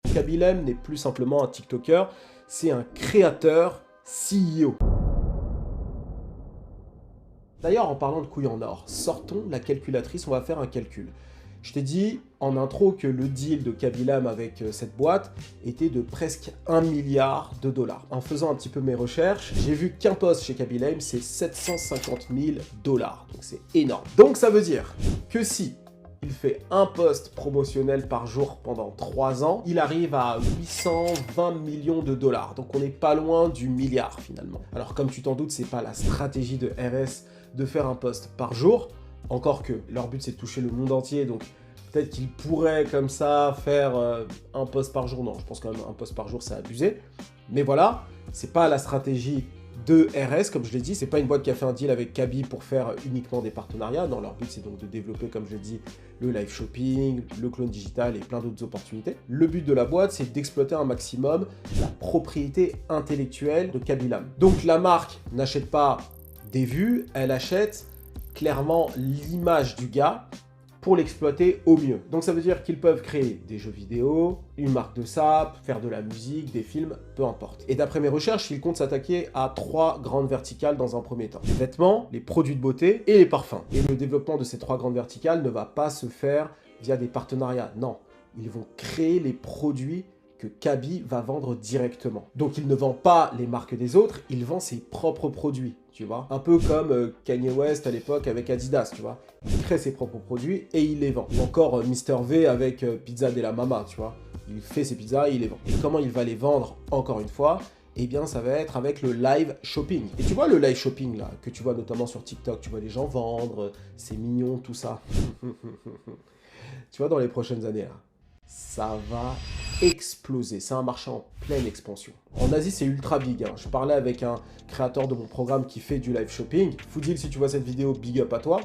Kabilem n'est plus simplement un TikToker, c'est un créateur CEO. D'ailleurs, en parlant de couilles en or, sortons la calculatrice, on va faire un calcul. Je t'ai dit en intro que le deal de Kabilem avec cette boîte était de presque 1 milliard de dollars. En faisant un petit peu mes recherches, j'ai vu qu'un post chez Kabilem, c'est 750 000 dollars. Donc c'est énorme. Donc ça veut dire que si il fait un post promotionnel par jour pendant 3 ans, il arrive à 820 millions de dollars. Donc on n'est pas loin du milliard finalement. Alors comme tu t'en doutes, c'est pas la stratégie de RS de faire un post par jour. Encore que leur but c'est de toucher le monde entier, donc peut-être qu'ils pourraient comme ça faire un post par jour. Non, je pense quand même un post par jour c'est abusé. Mais voilà, c'est pas la stratégie de RS, comme je l'ai dit, c'est pas une boîte qui a fait un deal avec Kaby pour faire uniquement des partenariats. Non, leur but c'est donc de développer, comme je l'ai dit, le live shopping, le clone digital et plein d'autres opportunités. Le but de la boîte c'est d'exploiter un maximum la propriété intellectuelle de Kabylam. Donc la marque n'achète pas des vues, elle achète clairement l'image du gars pour l'exploiter au mieux. Donc ça veut dire qu'ils peuvent créer des jeux vidéo, une marque de sap, faire de la musique, des films, peu importe. Et d'après mes recherches, ils comptent s'attaquer à 3 grandes verticales dans un premier temps. Les vêtements, les produits de beauté et les parfums. Et le développement de ces 3 grandes verticales ne va pas se faire via des partenariats. Non, ils vont créer les produits que Kaby va vendre directement. Donc il ne vend pas les marques des autres, il vend ses propres produits, tu vois. Un peu comme Kanye West à l'époque avec Adidas, tu vois. Il crée ses propres produits et il les vend. Ou encore Mr V avec Pizza Della Mama, tu vois. Il fait ses pizzas et il les vend. Et comment il va les vendre, encore une fois, eh bien ça va être avec le live shopping. Et tu vois le live shopping là, que tu vois notamment sur TikTok, tu vois les gens vendre, c'est mignon, tout ça. Tu vois, dans les prochaines années là, ça va exploser. C'est un marché en pleine expansion. En Asie, c'est ultra big. Je parlais avec un créateur de mon programme qui fait du live shopping. Foodil, si tu vois cette vidéo, big up à toi.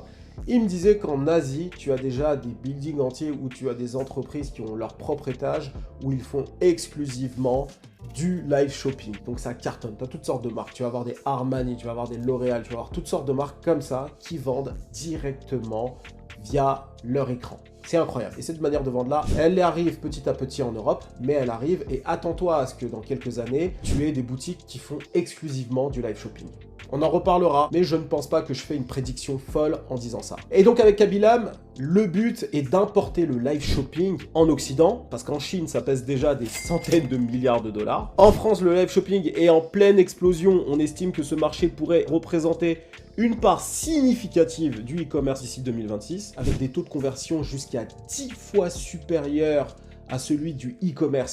Il me disait qu'en Asie, tu as déjà des buildings entiers où tu as des entreprises qui ont leur propre étage, où ils font exclusivement du live shopping. Donc ça cartonne. Tu as toutes sortes de marques. Tu vas avoir des Armani, tu vas avoir des L'Oréal, tu vas avoir toutes sortes de marques comme ça qui vendent directement via leur écran. C'est incroyable. Et cette manière de vendre-là, elle arrive petit à petit en Europe, mais elle arrive et attends-toi à ce que dans quelques années, tu aies des boutiques qui font exclusivement du live shopping. On en reparlera, mais je ne pense pas que je fais une prédiction folle en disant ça. Et donc avec Kabylam, le but est d'importer le live shopping en Occident, parce qu'en Chine, ça pèse déjà des centaines de milliards de dollars. En France, le live shopping est en pleine explosion. On estime que ce marché pourrait représenter une part significative du e-commerce d'ici 2026, avec des taux de conversion jusqu'à 10 fois supérieurs à celui du e-commerce